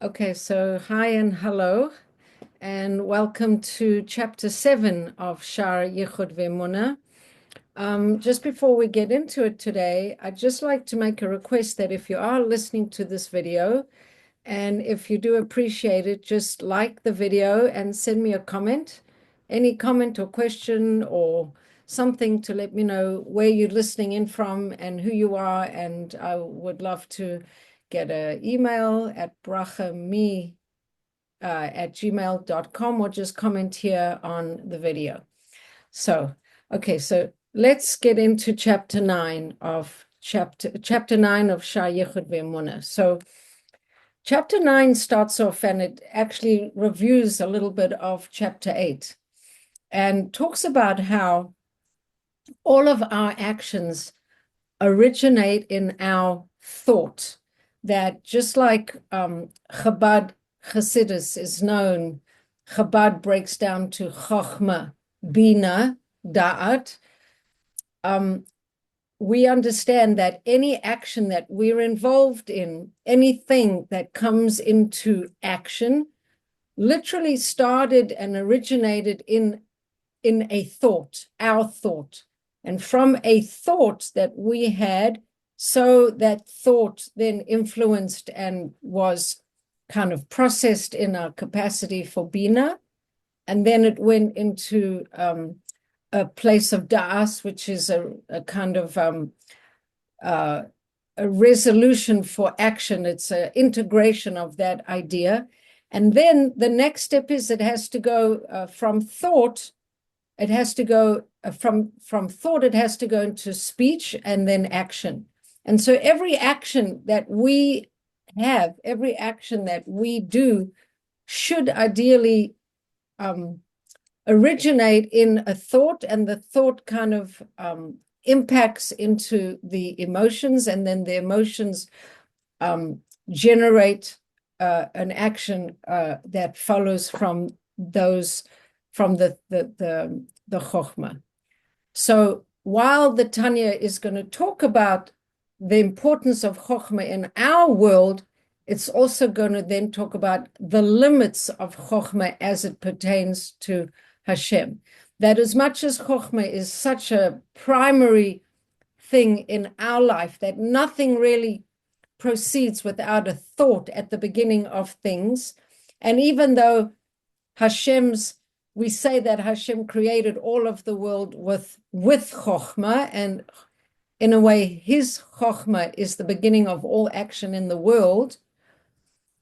Okay, so hi and hello, and welcome to chapter 7 of Shaar, Yichud Emunah. Just before we get into it today, I'd just like to make a request that if you are listening to this video, and if you do appreciate it, just like the video and send me a comment, any comment or question or something to let me know where you're listening in from and who you are. And I would love to get an email at brachami@gmail.com or just comment here on the video. So, okay, so let's get into chapter 9 of Shaar Yichud Emunah. So chapter 9 starts off and it actually reviews a little bit of chapter 8 and talks about how all of our actions originate in our thought. That just like Chabad Chassidus is known, Chabad breaks down to Chochma, Bina, Da'at. We understand that any action that we're involved in, anything that comes into action, literally started and originated in a thought, our thought. And from a thought that we had, so that thought then influenced and was kind of processed in our capacity for Bina. And then it went into a place of Da'as, which is a kind of a resolution for action. It's an integration of that idea. And then the next step is it has to go from thought. It has to go from thought, it has to go into speech and then action. And so every action that we have, every action that we do should ideally originate in a thought, and the thought kind of impacts into the emotions, and then the emotions generate an action that follows from those, from the Chochmah. So while the Tanya is going to talk about the importance of Chochmah in our world, it's also going to then talk about the limits of Chochmah as it pertains to Hashem. That as much as Chochmah is such a primary thing in our life, that nothing really proceeds without a thought at the beginning of things. And even though we say that Hashem created all of the world with Chochmah, and in a way, his Chochmah is the beginning of all action in the world.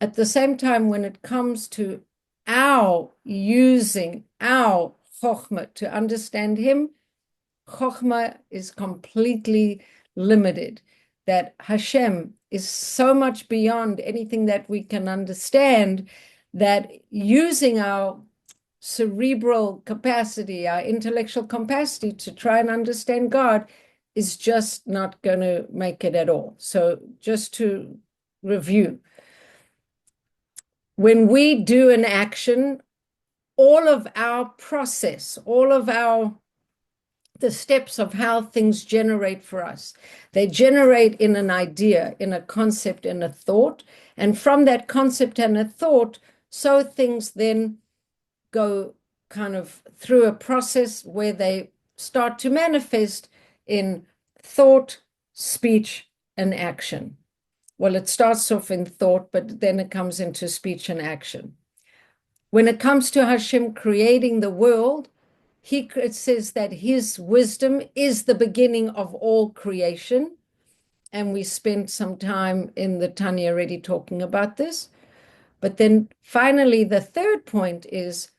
At the same time, when it comes to our using our Chochmah to understand him, Chochmah is completely limited. That Hashem is so much beyond anything that we can understand, that using our cerebral capacity, our intellectual capacity to try and understand God is just not going to make it at all. So just to review, when we do an action, all of our process, all of the steps of how things generate for us, they generate in an idea, in a concept, in a thought. And from that concept and a thought, so things then go kind of through a process where they start to manifest in thought, speech, and action. Well, it starts off in thought, but then it comes into speech and action. When it comes to Hashem creating the world, it says that his wisdom is the beginning of all creation. And we spent some time in the Tanya already talking about this. But then finally, the third point is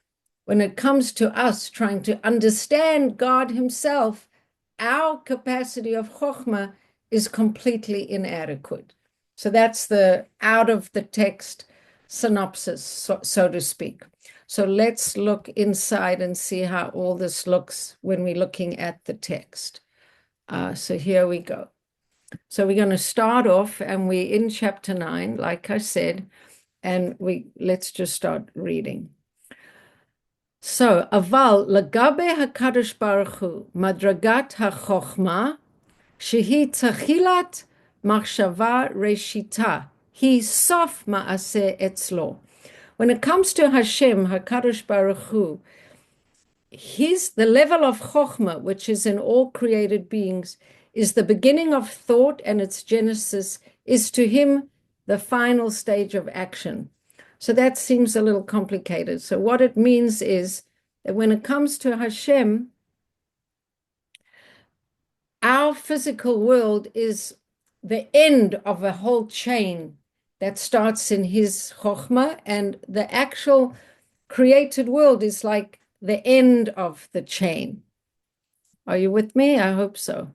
when it comes to us trying to understand God himself, our capacity of Chochmah is completely inadequate. So that's the out of the text synopsis, so to speak. So let's look inside and see how all this looks when we're looking at the text. So here we go. So we're going to start off, and we're in chapter 9, like I said, and let's just start reading. So, aval lagabe hakadosh baruch hu madragat hachochma shehi tzachilat machshava reshita, hi sof ma'aseh etzlo. When it comes to Hashem, HaKadosh Baruch Hu, the level of Chokhmah, which is in all created beings, is the beginning of thought, and its genesis is to him the final stage of action. So that seems a little complicated. So what it means is that when it comes to Hashem, our physical world is the end of a whole chain that starts in his Chokhmah, and the actual created world is like the end of the chain. Are you with me? I hope so.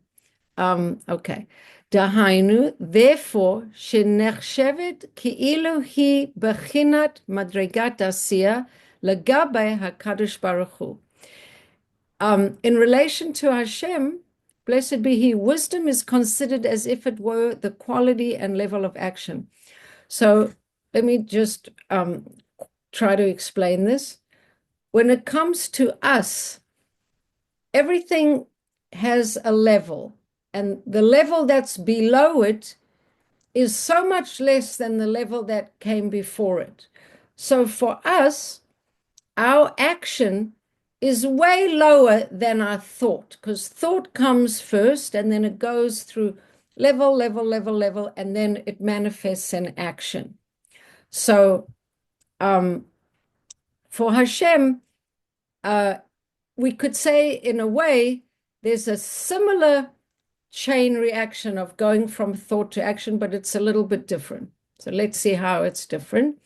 Okay. Dahainu, therefore, shenechshevet ki'ilu hi bechinat madregat asiyah legabe HaKadosh Baruch Hu. In relation to Hashem, blessed be He, wisdom is considered as if it were the quality and level of action. So let me just try to explain this. When it comes to us, everything has a level, and the level that's below it is so much less than the level that came before it. So for us, our action is way lower than our thought, because thought comes first, and then it goes through level, and then it manifests in action. So for Hashem, we could say, in a way, there's a similar chain reaction of going from thought to action, but it's a little bit different. So let's see how it's different.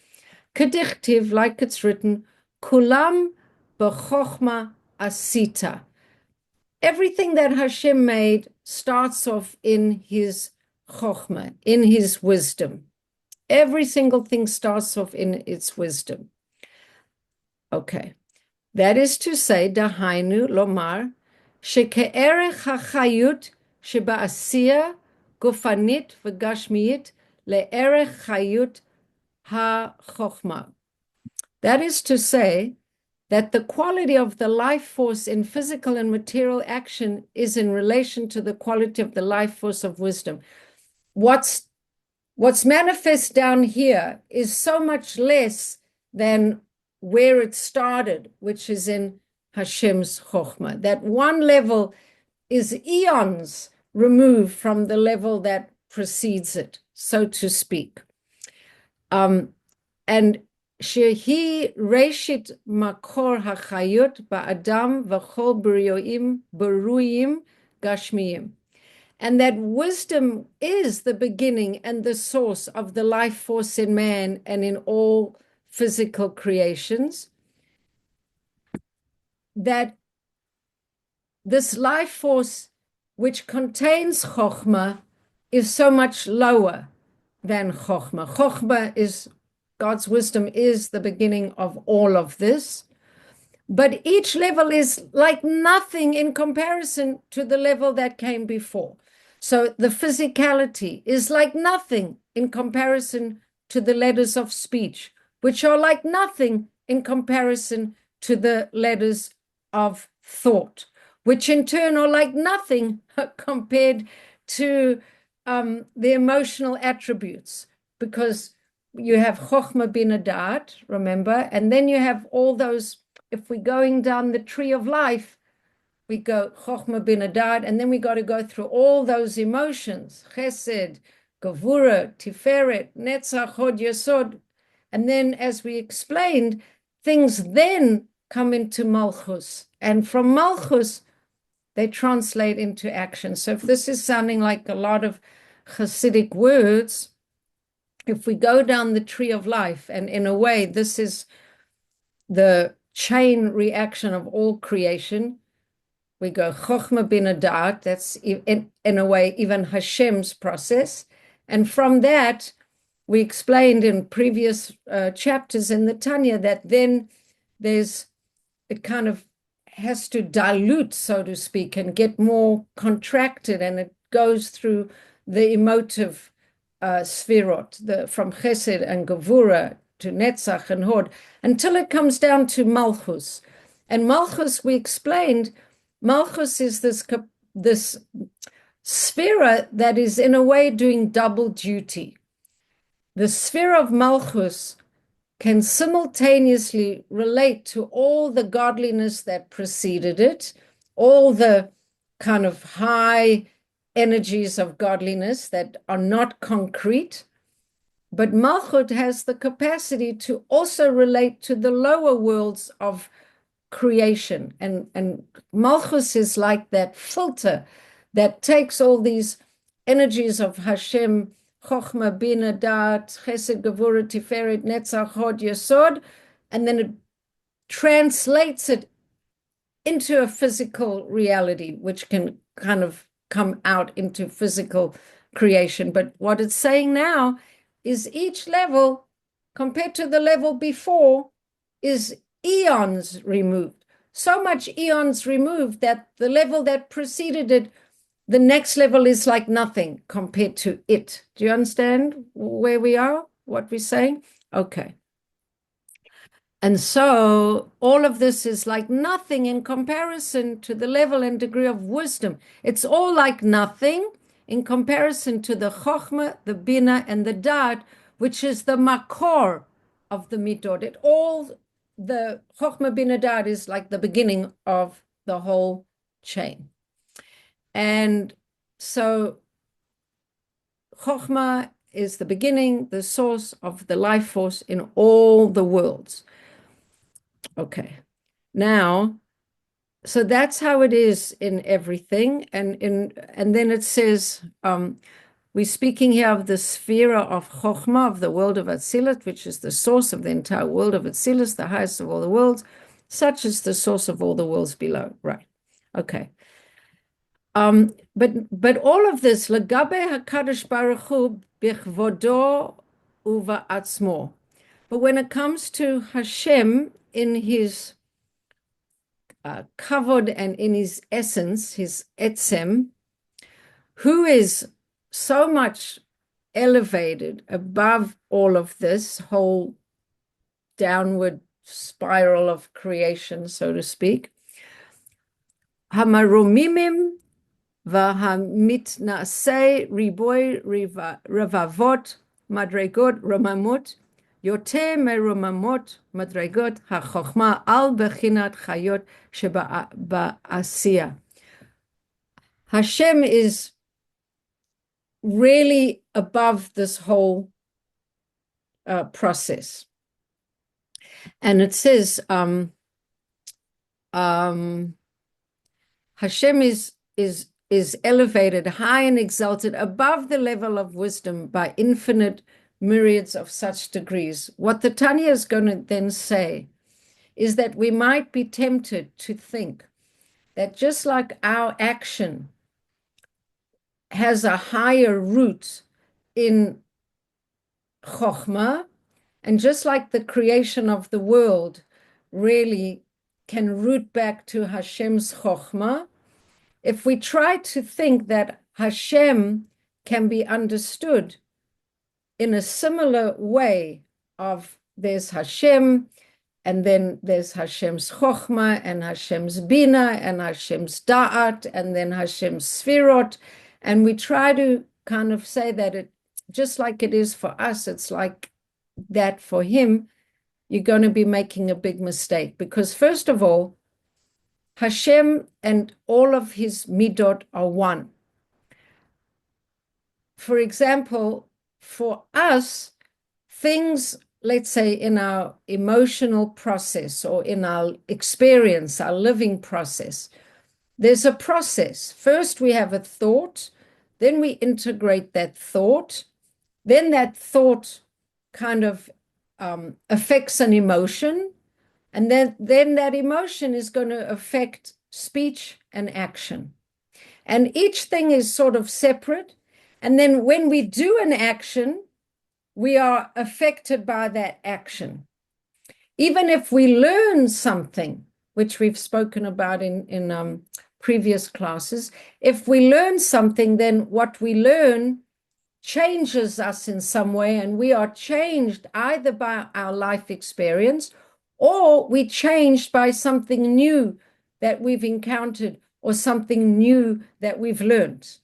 Kedichtiv, like it's written, kulam b'chokhma asita. Everything that Hashem made starts off in his chokhmah, in his wisdom. Every single thing starts off in its wisdom. Okay. That is to say, dahainu lomar, sheke'erech hachayut sheba'asiyah gufanit v'gashmiyit le'erech chayut ha-chokhmah. That is to say that the quality of the life force in physical and material action is in relation to the quality of the life force of wisdom. What's manifest down here is so much less than where it started, which is in Hashem's Chokhmah. That one level is eons removed from the level that precedes it, so to speak. And shehi reshit makor hachayut ba'adam v'chol b'rioim b'ruyim gashmiyim. And that wisdom is the beginning and the source of the life force in man and in all physical creations. That this life force, which contains Chokhmah, is so much lower than Chokhmah. Chokhmah is, God's wisdom is the beginning of all of this. But each level is like nothing in comparison to the level that came before. So the physicality is like nothing in comparison to the letters of speech, which are like nothing in comparison to the letters of thought, which in turn are like nothing compared to the emotional attributes, because you have Chokhmah bin Adat, remember, and then you have all those, if we're going down the tree of life, we go Chokhmah bin Adat, and then we got to go through all those emotions, Chesed, Gevura, Tiferet, Netzach, Hod, Yesod. And then, as we explained, things then come into Malchus. And from Malchus, they translate into action. So if this is sounding like a lot of Hasidic words, if we go down the tree of life, and in a way, this is the chain reaction of all creation, we go Chokhmah bin Adat, that's in a way even Hashem's process. And from that, we explained in previous chapters in the Tanya that then it kind of has to dilute, so to speak, and get more contracted, and it goes through the emotive sfirot, from Chesed and Gevura to Netzach and Hod, until it comes down to Malchus. And Malchus, we explained, Malchus is this sphere that is in a way doing double duty. The sphere of Malchus can simultaneously relate to all the godliness that preceded it, all the kind of high energies of godliness that are not concrete, but Malchut has the capacity to also relate to the lower worlds of creation. And Malchus is like that filter that takes all these energies of Hashem, Chochmah, Bina, Da'at, Chesed, Gevurah, Tiferet, Netzach, Hod, Yesod, and then it translates it into a physical reality, which can kind of come out into physical creation. But what it's saying now is each level, compared to the level before, is eons removed. So much eons removed that the level that preceded it, the next level is like nothing compared to it. Do you understand where we are, what we're saying? Okay. And so all of this is like nothing in comparison to the level and degree of wisdom. It's all like nothing in comparison to the Chochmah, the Bina, and the Da'at, which is the makor of the midot. The Chochmah, Bina, Da'at is like the beginning of the whole chain. And so Chochmah is the beginning, the source of the life force in all the worlds. Okay, now, so that's how it is in everything. And then it says, we're speaking here of the sphere of Chochmah, of the world of Atzilus, which is the source of the entire world of Atzilus, the highest of all the worlds, such as the source of all the worlds below. Right. Okay. But all of this, Legabe HaKadosh Baruch Hu bichvodo uva'atzmo. But when it comes to Hashem in his kavod and in his essence, his etzem, who is so much elevated above all of this whole downward spiral of creation, so to speak. Hamaromimim v'hamitnasei riboy revavot madregot romamot yoter meromamot madregot hachochma al bechinat chayot sheba'asiya. Hashem is really above this whole process. And it says, Hashem is elevated high and exalted above the level of wisdom by infinite myriads of such degrees. What the Tanya is going to then say is that we might be tempted to think that just like our action has a higher root in Chochmah, and just like the creation of the world really can root back to Hashem's Chochmah, if we try to think that Hashem can be understood in a similar way of there's Hashem, and then there's Hashem's Chochmah, and Hashem's Bina, and Hashem's Da'at, and then Hashem's Sfirot, and we try to kind of say that it, just like it is for us, it's like that for him, you're going to be making a big mistake. Because first of all, Hashem and all of his midot are one. For example, for us, things, let's say in our emotional process or in our experience, our living process, there's a process. First, we have a thought, then we integrate that thought, then that thought kind of affects an emotion, and then that emotion is going to affect speech and action. And each thing is sort of separate. And then when we do an action, we are affected by that action. Even if we learn something, which we've spoken about in previous classes, if we learn something, then what we learn changes us in some way, and we are changed either by our life experience or we changed by something new that we've encountered or something new that we've learned.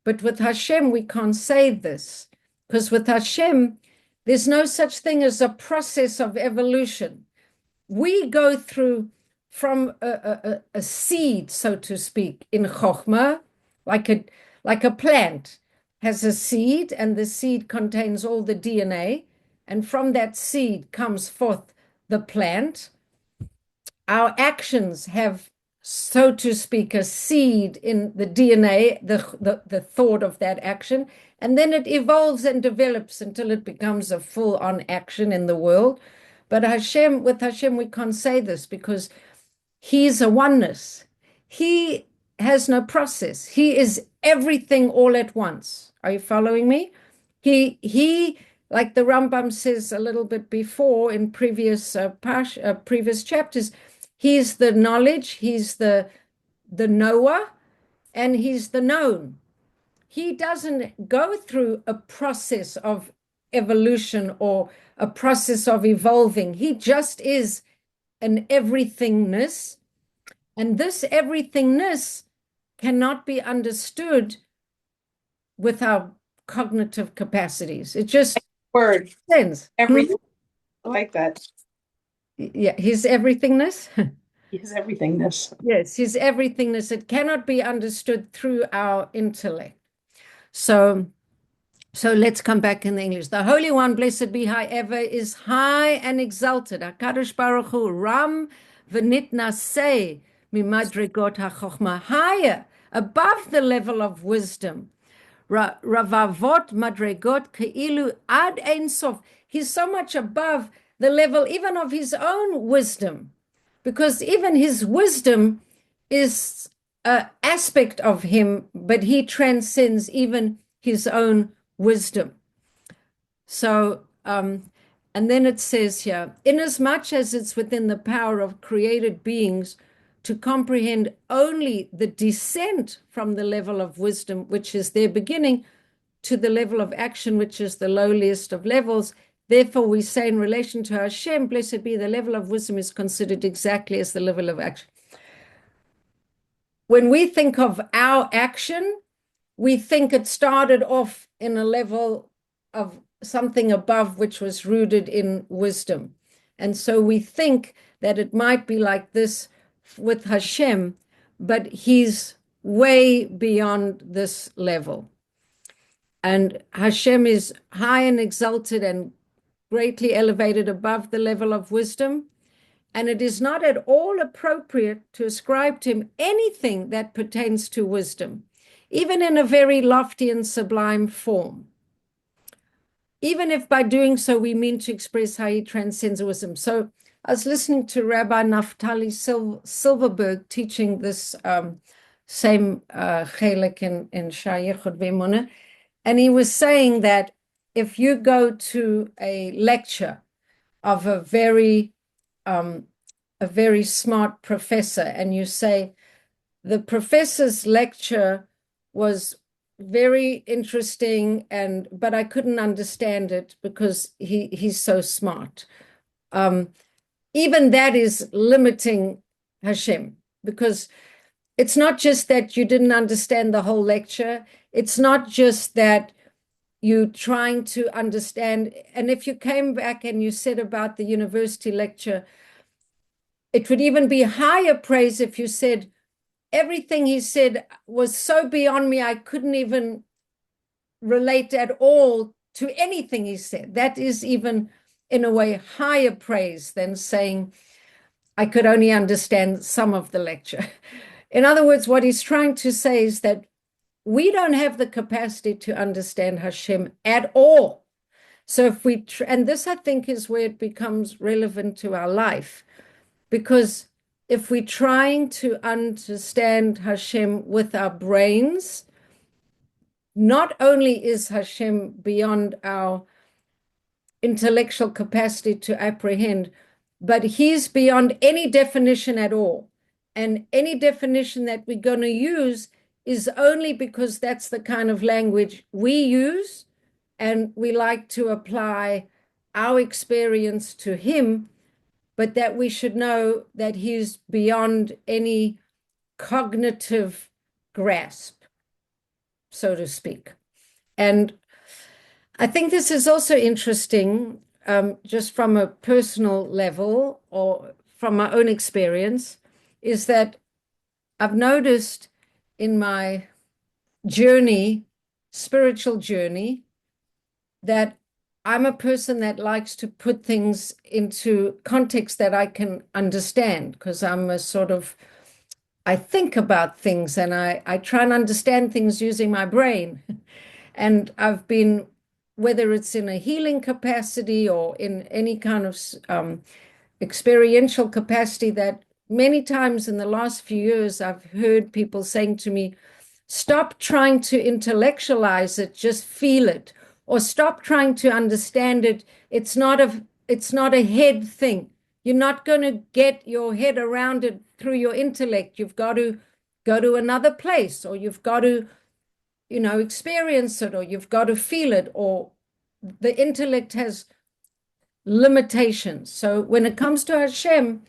But with Hashem, we can't say this, because with Hashem, there's no such thing as a process of evolution. We go through from a seed, so to speak, in Chokhmah, like a plant has a seed, and the seed contains all the DNA, and from that seed comes forth the plant. Our actions have, so to speak, a seed in the DNA, the thought of that action, and then it evolves and develops until it becomes a full-on action in the world. But with Hashem, we can't say this because he's a oneness. He has no process. He is everything all at once. Are you following me? He, like the Rambam says a little bit before in previous chapters, he's the knowledge, he's the knower, and he's the known. He doesn't go through a process of evolution or a process of evolving. He just is an everythingness. And this everythingness cannot be understood with our cognitive capacities. It just word. Sense. Everything. I like that. Yeah, his everythingness. His everythingness. Yes, his everythingness. It cannot be understood through our intellect. So let's come back in the English. The Holy One, blessed be high ever, is high and exalted. HaKadosh Baruch Hu, Ram v'nitnaseh mimadrigot ha'chokhmah, higher, above the level of wisdom. Ravavot madregot keilu ad ein sof. He's so much above the level even of his own wisdom, because even his wisdom is an aspect of him, but he transcends even his own wisdom. So, and then it says here, inasmuch as it's within the power of created beings to comprehend only the descent from the level of wisdom, which is their beginning, to the level of action, which is the lowliest of levels. Therefore, we say in relation to Hashem, blessed be, the level of wisdom is considered exactly as the level of action. When we think of our action, we think it started off in a level of something above, which was rooted in wisdom. And so we think that it might be like this with Hashem, but he's way beyond this level. And Hashem is high and exalted and greatly elevated above the level of wisdom. And it is not at all appropriate to ascribe to him anything that pertains to wisdom, even in a very lofty and sublime form, even if by doing so we mean to express how he transcends wisdom. So I was listening to Rabbi Naftali Silverberg teaching this same chelik in Shaar Yichud Emunah, and he was saying that if you go to a lecture of a very smart professor and you say, the professor's lecture was very interesting, but I couldn't understand it because he's so smart. Even that is limiting Hashem, because it's not just that you didn't understand the whole lecture. It's not just that you trying to understand. And if you came back and you said about the university lecture, it would even be higher praise if you said, everything he said was so beyond me, I couldn't even relate at all to anything he said. That is even, in a way, higher praise than saying, I could only understand some of the lecture. In other words, what he's trying to say is that we don't have the capacity to understand Hashem at all. So if we, and this I think is where it becomes relevant to our life, because if we're trying to understand Hashem with our brains, not only is Hashem beyond our intellectual capacity to apprehend, but he's beyond any definition at all. And any definition that we're going to use is only because that's the kind of language we use, and we like to apply our experience to him, but that we should know that he's beyond any cognitive grasp. so to speak. And I think this is also interesting, just from a personal level or from my own experience, is that I've noticed in my journey, spiritual journey, that I'm a person that likes to put things into context that I can understand, because I'm a sort of, I think about things and I try and understand things using my brain. And I've been, whether it's in a healing capacity or in any kind of experiential capacity, that many times in the last few years, I've heard people saying to me, stop trying to intellectualize it, just feel it, or stop trying to understand it. It's not a head thing. You're not going to get your head around it through your intellect. You've got to go to another place, or you've got to, experience it, or you've got to feel it, or the intellect has limitations. So when it comes to Hashem,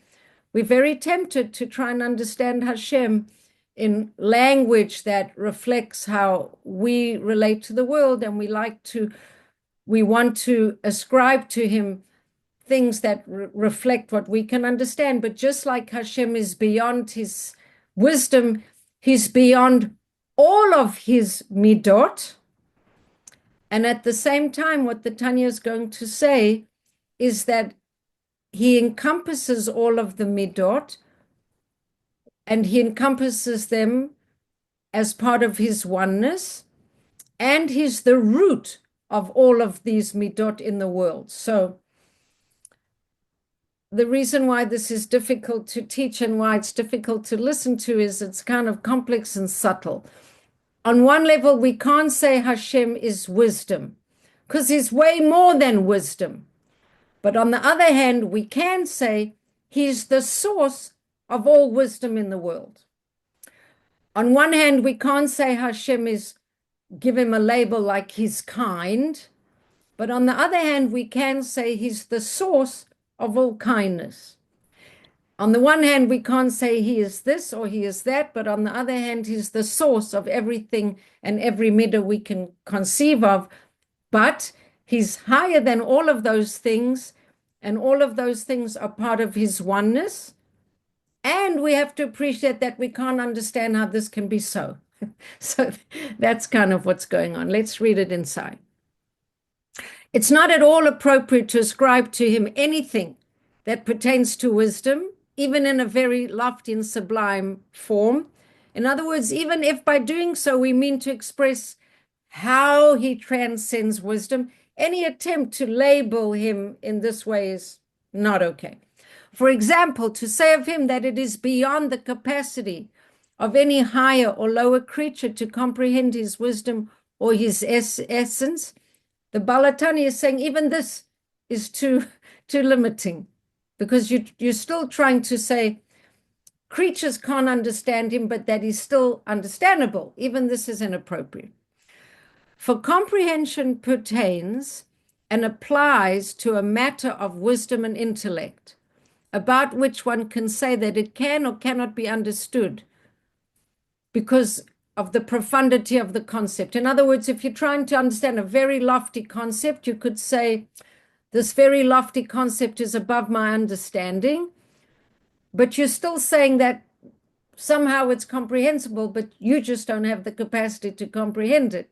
we're very tempted to try and understand Hashem in language that reflects how we relate to the world, and we want to ascribe to him things that reflect what we can understand. But just like Hashem is beyond his wisdom, he's beyond all of his midot. And at the same time, what the Tanya is going to say is that he encompasses all of the midot, and he encompasses them as part of his oneness, and he's the root of all of these midot in the world. So the reason why this is difficult to teach and why it's difficult to listen to is it's kind of complex and subtle. On one level, we can't say Hashem is wisdom, because he's way more than wisdom. But on the other hand, we can say he's the source of all wisdom in the world. On one hand, we can't say Hashem give him a label like he's kind. But on the other hand, we can say he's the source of all kindness. On the one hand, we can't say he is this or he is that, but on the other hand, he's the source of everything and every midah we can conceive of. But he's higher than all of those things, and all of those things are part of his oneness. And we have to appreciate that we can't understand how this can be so. So that's kind of what's going on. Let's read it inside. It's not at all appropriate to ascribe to him anything that pertains to wisdom, even in a very lofty and sublime form. In other words, even if by doing so we mean to express how he transcends wisdom, any attempt to label him in this way is not okay. For example, to say of him that it is beyond the capacity of any higher or lower creature to comprehend his wisdom or his essence, the Baal HaTanya is saying even this is too limiting, because you're still trying to say creatures can't understand him, but that he's still understandable. Even this is inappropriate. For comprehension pertains and applies to a matter of wisdom and intellect, about which one can say that it can or cannot be understood because of the profundity of the concept. In other words, if you're trying to understand a very lofty concept, you could say, this very lofty concept is above my understanding, but you're still saying that somehow it's comprehensible, but you just don't have the capacity to comprehend it.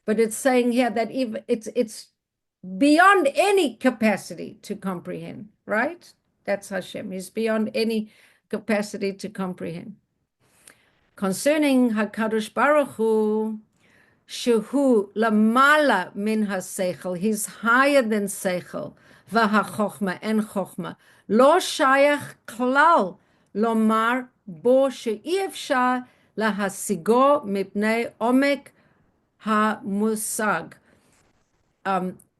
But it's saying here that even it's beyond any capacity to comprehend, right? That's Hashem. He's beyond any capacity to comprehend. Concerning HaKadosh Baruch Hu, Shehu Lamala min HaSeichel, he's higher than Seichel, VaHaChochma and Chochma, Lo Shayach Klal, Lomar Bo She'i Efshar Lahasigo Mipnei Omek HaMusag.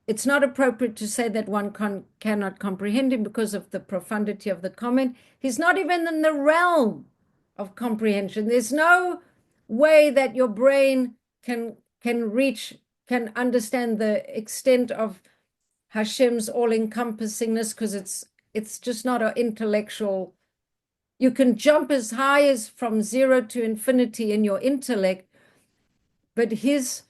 It's not appropriate to say that one cannot comprehend him because of the profundity of the comment. He's not even in the realm of comprehension. There's no way that your brain can understand the extent of Hashem's all-encompassingness, because it's just not an intellectual. You can jump as high as from 0 to infinity in your intellect, but his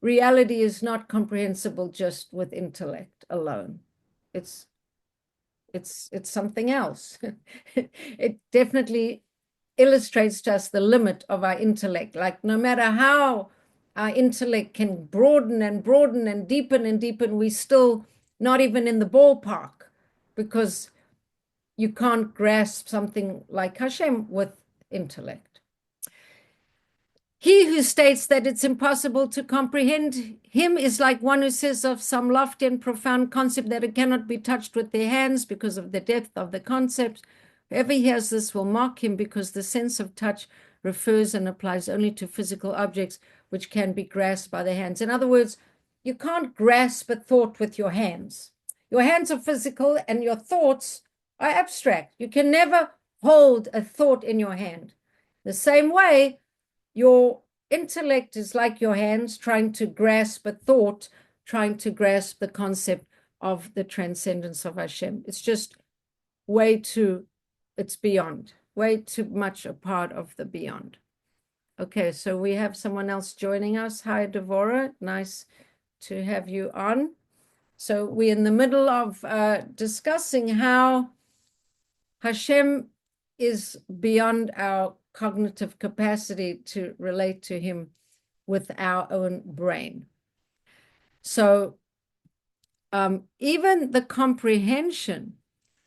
reality is not comprehensible just with intellect alone. It's something else. It definitely illustrates to us the limit of our intellect. Like no matter how our intellect can broaden and broaden and deepen, we still not even in the ballpark, because you can't grasp something like Hashem with intellect. He who states that it's impossible to comprehend him is like one who says of some lofty and profound concept that it cannot be touched with their hands because of the depth of the concept. Whoever hears this will mock him, because the sense of touch refers and applies only to physical objects which can be grasped by the hands. In other words, you can't grasp a thought with your hands. Your hands are physical and your thoughts are abstract. You can never hold a thought in your hand. The same way, your intellect is like your hands trying to grasp a thought, trying to grasp the concept of the transcendence of Hashem. It's just it's beyond, way too much a part of the beyond. Okay, so we have someone else joining us. Hi, Devorah. Nice to have you on. So we're in the middle of discussing how Hashem is beyond our cognitive capacity to relate to him with our own brain. So even the comprehension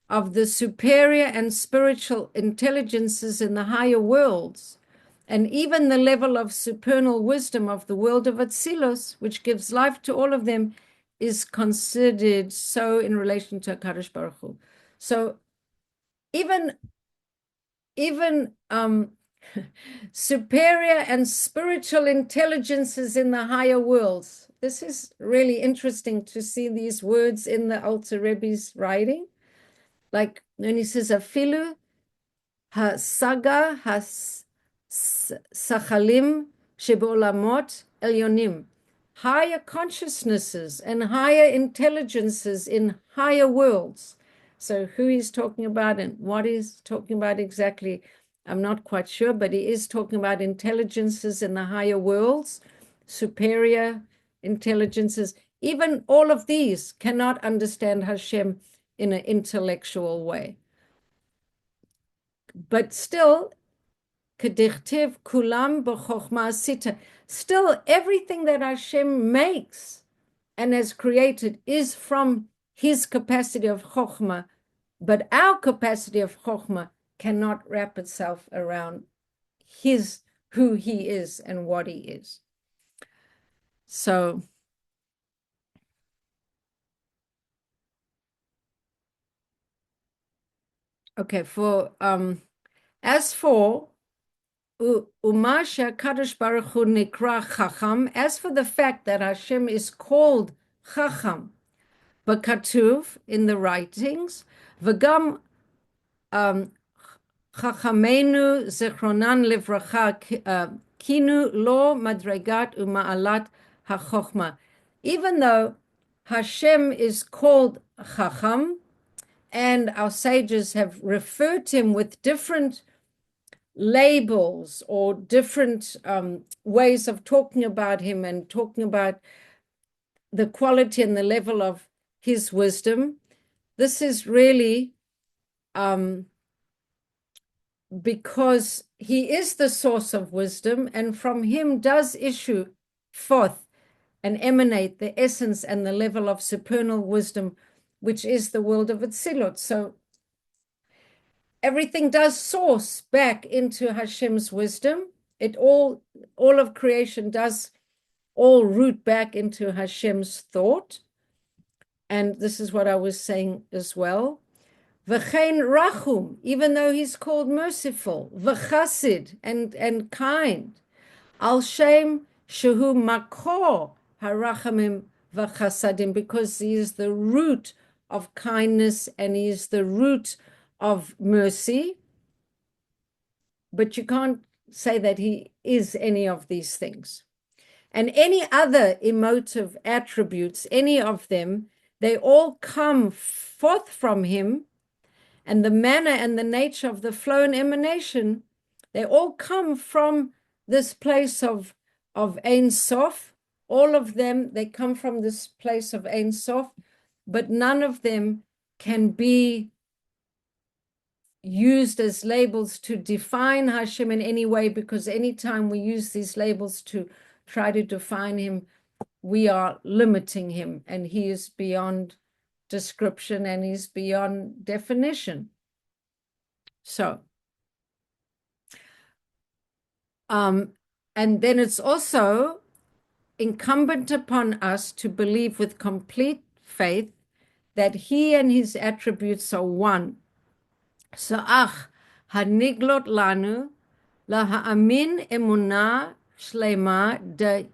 of the superior and spiritual intelligences in the higher worlds, and even the level of supernal wisdom of the world of Atzilus, which gives life to all of them, is considered so in relation to HaKadosh Baruch Hu. So even superior and spiritual intelligences in the higher worlds. This is really interesting to see these words in the Alter Rebbe's writing. Like when he says, Afilu ha-saga ha-sachalim shebolamot elyonim. Higher consciousnesses and higher intelligences in higher worlds. So who he's talking about and what he's talking about exactly, I'm not quite sure, but he is talking about intelligences in the higher worlds, superior intelligences. Even all of these cannot understand Hashem in an intellectual way. But still, kedichtiv kulam b'chokhmah asita. Still, everything that Hashem makes and has created is from his capacity of chokhmah, but our capacity of chokhmah cannot wrap itself around who he is and what he is. So, okay, as for Umasha Kadosh Baruch Hu Nikra Chacham, as for the fact that Hashem is called Chacham, Bakatuv in the writings, V'gam Chachamenu Zechronan Livracha Kinu Lo Madregat Uma'alat HaChochma. Even though Hashem is called Chacham, and our sages have referred to him with different labels or different ways of talking about him and talking about the quality and the level of his wisdom. This is really because he is the source of wisdom, and from him does issue forth and emanate the essence and the level of supernal wisdom, which is the world of Atzilut. So everything does source back into Hashem's wisdom. All of creation does all root back into Hashem's thought. And this is what I was saying as well. V'chein rachum, even though he's called merciful, v'chasid, and kind. Al shem shehu makor harachamim v'chasadim, because he is the root of kindness and he is the root of mercy. But you can't say that he is any of these things. And any other emotive attributes, any of them, they all come forth from him, and the manner and the nature of the flow and emanation, they all come from this place of of Ein Sof. All of them, they come from this place of Ein Sof, but none of them can be used as labels to define Hashem in any way, because anytime we use these labels to try to define him, we are limiting him, and he is beyond description and he's beyond definition. So, and then it's also incumbent upon us to believe with complete faith that he and his attributes are one. So, haniglot lanu laha'amin emunah shlema de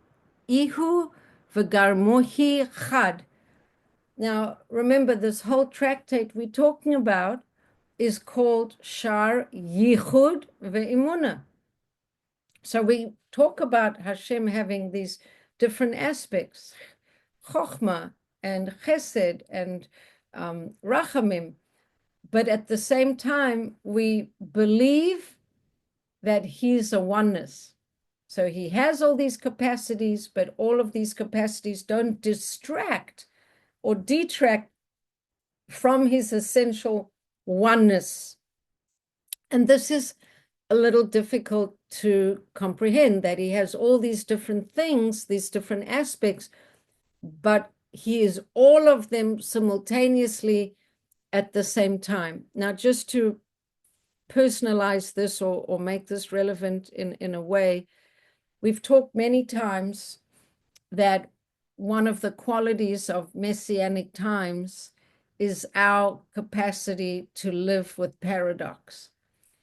ihu v'garmuhi chad. Now, remember, this whole tractate we're talking about is called Shaar, Yichud ve'Emunah. So we talk about Hashem having these different aspects, Chokhmah and Chesed and Rachamim, but at the same time, we believe that he's a oneness. So he has all these capacities, but all of these capacities don't distract or detract from his essential oneness. And this is a little difficult to comprehend, that he has all these different things, these different aspects, but he is all of them simultaneously at the same time. Now, just to personalize this or make this relevant in a way, we've talked many times that one of the qualities of messianic times is our capacity to live with paradox,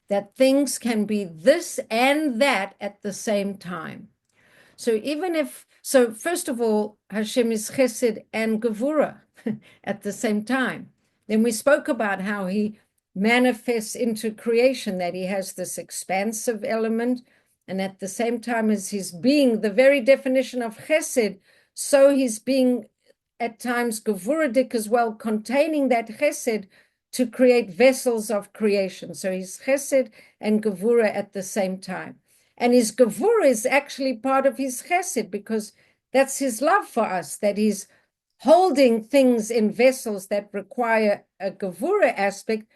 that things can be this and that at the same time. So first of all, Hashem is Chesed and Gevurah at the same time. Then we spoke about how he manifests into creation, that he has this expansive element, and at the same time as his being, the very definition of Chesed, so he's being at times Gevuradic as well, containing that Chesed to create vessels of creation. So he's Chesed and Gevurah at the same time. And his Gevurah is actually part of his Chesed, because that's his love for us, that he's holding things in vessels that require a Gevurah aspect.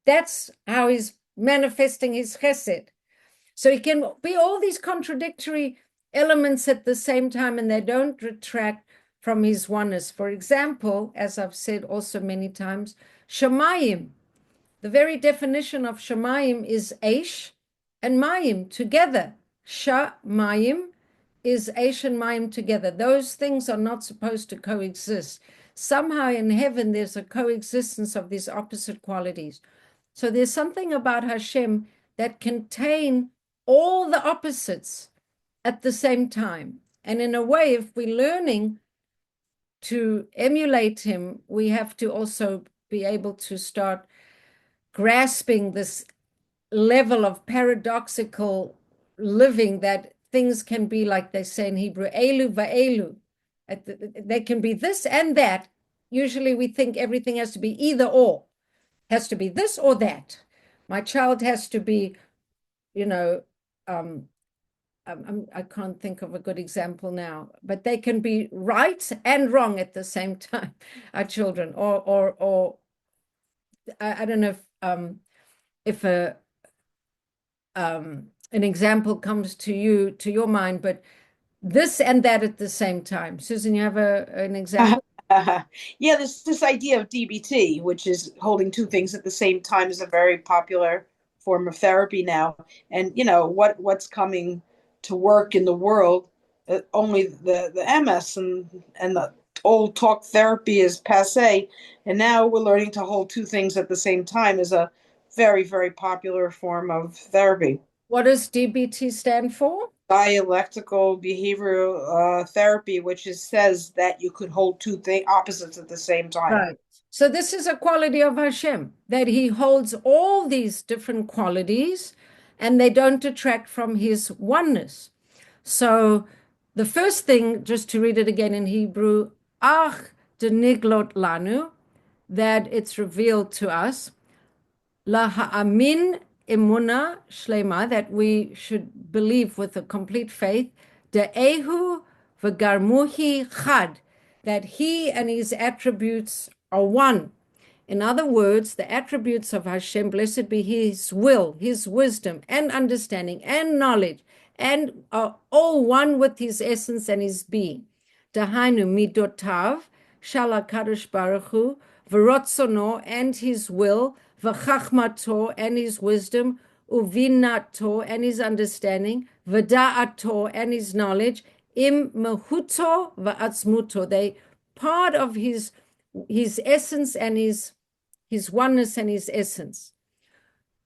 That's how he's manifesting his Chesed. So he can be all these contradictory elements at the same time, and they don't retract from his oneness. For example, as I've said also many times, Shemayim. The very definition of Shemayim is Eish and Mayim together. Shemayim is Eish and Mayim together. Those things are not supposed to coexist. Somehow in heaven, there's a coexistence of these opposite qualities. So there's something about Hashem that contain all the opposites at the same time. And in a way, if we're learning to emulate him, we have to also be able to start grasping this level of paradoxical living, that things can be, like they say in Hebrew, elu va'elu. They can be this and that. Usually we think everything has to be either or, has to be this or that. My child has to be, I can't think of a good example now, but they can be right and wrong at the same time, our children, or I don't know if an example comes to your mind, but this and that at the same time. Susan, you have an example? Yeah, this idea of DBT, which is holding two things at the same time, is a very popular form of therapy now. And what's coming to work in the world, only the MS and the old talk therapy is passé, and now we're learning to hold two things at the same time is a very, very popular form of therapy. What does DBT stand for? Dialectical behavioral therapy, which says that you could hold two opposites at the same time. Right. So this is a quality of Hashem, that he holds all these different qualities and they don't detract from his oneness. So the first thing, just to read it again in Hebrew, ach deniglot lanu, that it's revealed to us, la ha'amin emunah shlema, that we should believe with a complete faith, de'ehu v'garmuhi chad, that he and his attributes are one. In other words, the attributes of Hashem, blessed be his will, his wisdom, and understanding, and knowledge, and are all one with his essence and his being. Dahainu midotav, shala kadosh baruch hu, v'rotzono, and his will, v'chachmato, and his wisdom, uvinato, and his understanding, v'da'ato, and his knowledge, im mehuto v'atzmuto. They part of his essence and his oneness and his essence.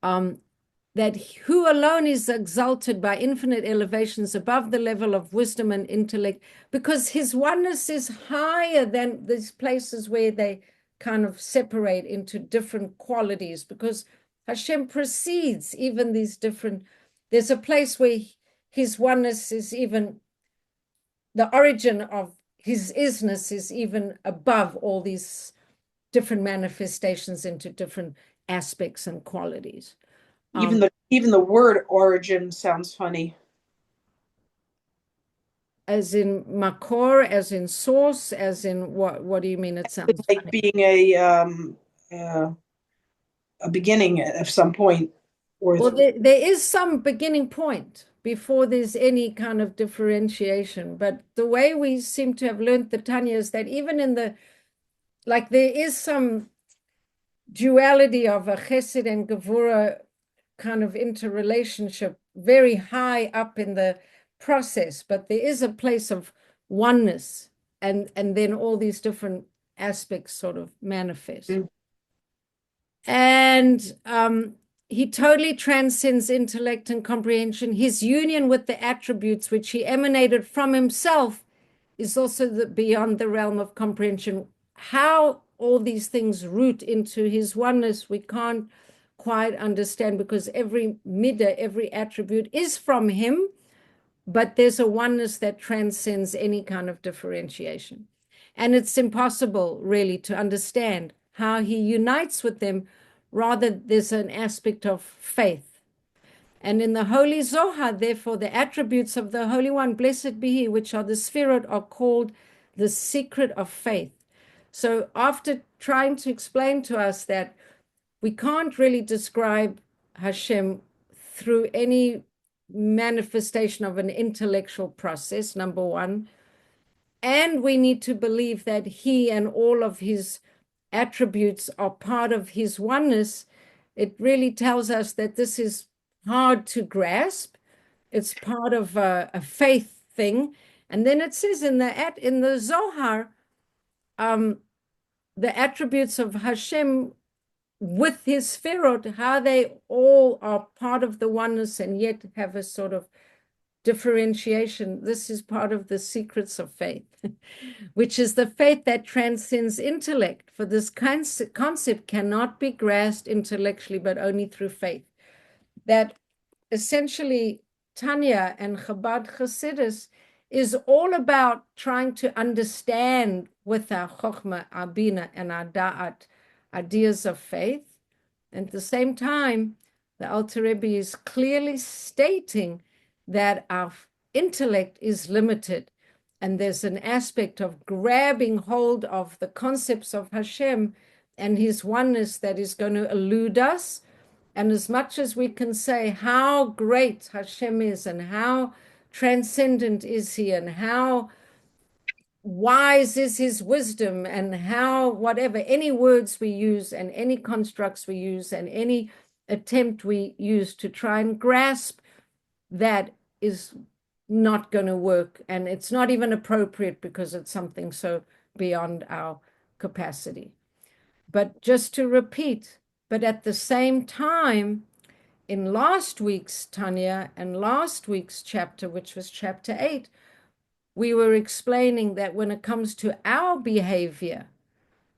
That who alone is exalted by infinite elevations above the level of wisdom and intellect, because his oneness is higher than these places where they kind of separate into different qualities, because Hashem precedes even these different, there's a place where his oneness is even, the origin of his isness is even above all these different manifestations into different aspects and qualities. Even the word origin sounds funny. As in makor, as in source, as in what do you mean it sounds It's like funny? being a beginning of some point. Well, there is some beginning point before there's any kind of differentiation. But the way we seem to have learned the Tanya is that even in there is some duality of a chesed and gevura kind of interrelationship very high up in the process, but there is a place of oneness, and then all these different aspects sort of manifest. Mm. And he totally transcends intellect and comprehension. His union with the attributes which he emanated from himself is also beyond the realm of comprehension. How all these things root into his oneness, we can't quite understand, because every midah, every attribute is from him, but there's a oneness that transcends any kind of differentiation. And it's impossible really to understand how he unites with them. Rather, there's an aspect of faith. And in the Holy Zohar, therefore, the attributes of the Holy One, blessed be he, which are the Sphirot, are called the secret of faith. So after trying to explain to us that we can't really describe Hashem through any manifestation of an intellectual process, number one, and we need to believe that he and all of his attributes are part of his oneness, it really tells us that this is hard to grasp. It's part of a faith thing. And then it says in the Zohar, the attributes of Hashem with his Sphirot, how they all are part of the oneness and yet have a sort of differentiation. This is part of the secrets of faith, which is the faith that transcends intellect. For this concept cannot be grasped intellectually, but only through faith. That essentially Tanya and Chabad Chassidus is all about trying to understand with our Chokhmah, our Bina, and our Da'at ideas of faith. And at the same time, the Alter Rebbe is clearly stating that our intellect is limited, and there's an aspect of grabbing hold of the concepts of Hashem and his oneness that is going to elude us. And as much as we can say how great Hashem is and how transcendent is he and how wise is his wisdom and how whatever, any words we use and any constructs we use and any attempt we use to try and grasp, that is not going to work. And it's not even appropriate because it's something so beyond our capacity. But just to repeat, but at the same time, in last week's Tanya and last week's chapter, which was chapter 8, we were explaining that when it comes to our behavior,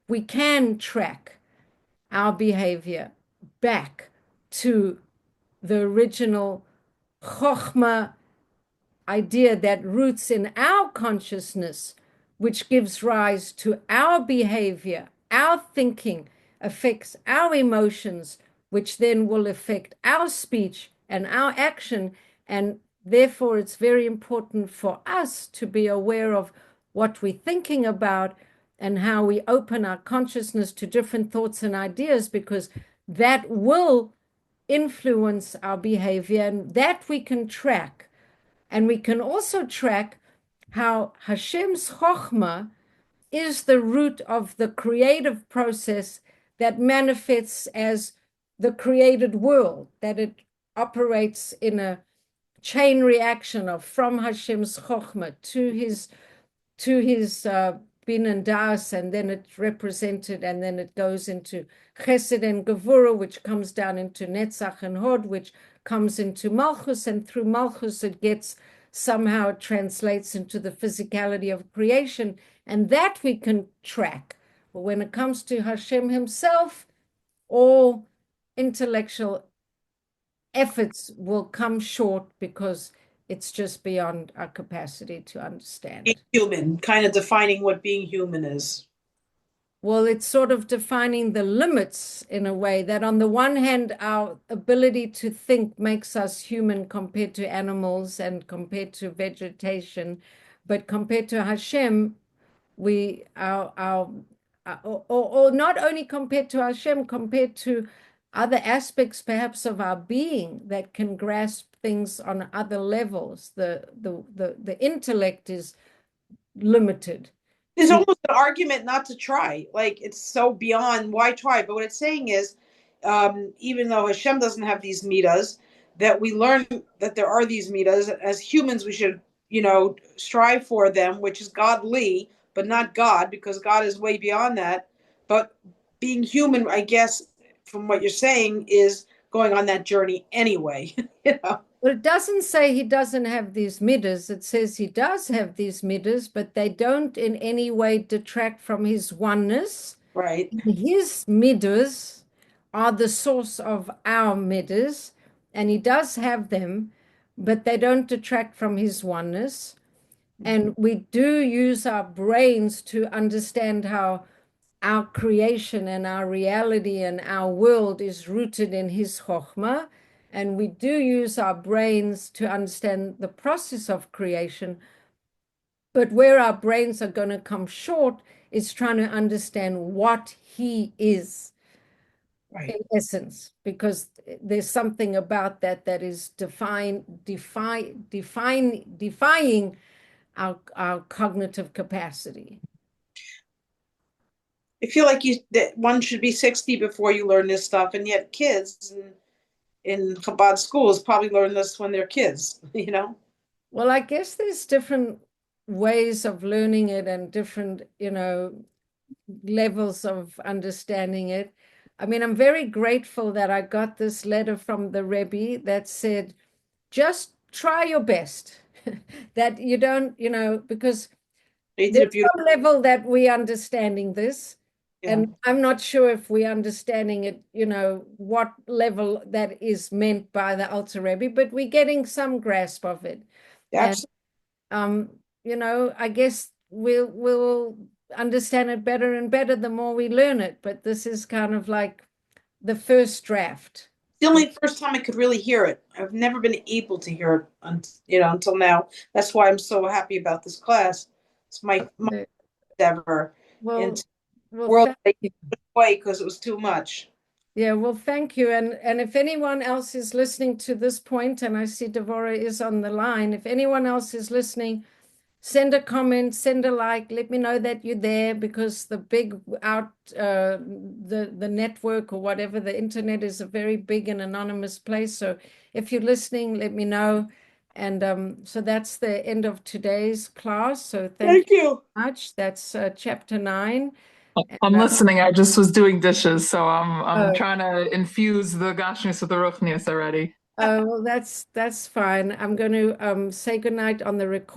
we can track our behavior back to the original Chokhmah idea that roots in our consciousness, which gives rise to our behavior, our thinking, affects our emotions, which then will affect our speech and our action. And therefore, it's very important for us to be aware of what we're thinking about and how we open our consciousness to different thoughts and ideas, because that will influence our behavior, and that we can track. And we can also track how Hashem's Chokhmah is the root of the creative process that manifests as the created world, that it operates in a chain reaction of from Hashem's Chokhmah to his Bin and Das, and then it's represented, and then it goes into Chesed and Gevurah, which comes down into Netzach and Hod, which comes into Malchus, and through Malchus it gets somehow it translates into the physicality of creation, and that we can track. But when it comes to Hashem himself, all intellectual efforts will come short because it's just beyond our capacity to understand. Being human, kind of defining what being human is. Well, it's sort of defining the limits in a way that, on the one hand, our ability to think makes us human compared to animals and compared to vegetation, but compared to Hashem, or not only compared to Hashem, compared to other aspects perhaps of our being that can grasp things on other levels. The intellect is limited. There's almost an argument not to try. Like, it's so beyond, why try? But what it's saying is, even though Hashem doesn't have these midas, that we learn that there are these midas. As humans, we should, strive for them, which is godly, but not God, because God is way beyond that. But being human, I guess, from what you're saying, is going on that journey anyway. Well, it doesn't say he doesn't have these midas. It says he does have these midas, but they don't in any way detract from his oneness. Right. His midas are the source of our midas, and he does have them, but they don't detract from his oneness. And we do use our brains to understand how our creation and our reality and our world is rooted in his chokhmah. And we do use our brains to understand the process of creation. But where our brains are going to come short is trying to understand what he is, Right. in essence, because there's something about that is defying our cognitive capacity. I feel like that one should be 60 before you learn this stuff, and yet kids in Chabad schools probably learn this when they're kids, Well, I guess there's different ways of learning it and different, levels of understanding it. I mean, I'm very grateful that I got this letter from the Rebbe that said, just try your best. That you don't, because there's some level that we're understanding this. Yeah. And I'm not sure if we're understanding it, what level that is meant by the Alter Rebbe, but we're getting some grasp of it. Absolutely. And, I guess we'll understand it better and better the more we learn it. But this is kind of like the first draft. The only first time I could really hear it. I've never been able to hear it, until now. That's why I'm so happy about this class. It's my ever. Well, world away because it was too much. Yeah, well, thank you. And if anyone else is listening to this point, and I see Devorah is on the line, if anyone else is listening, send a comment, send a like, let me know that you're there, because the the network or whatever, the internet is a very big and anonymous place. So if you're listening, let me know. And so that's the end of today's class. So thank you very much. That's chapter 9. I'm listening. I just was doing dishes, so I'm trying to infuse the gashmis with the ruchnius already. Oh, well, that's fine. I'm going to say goodnight on the record.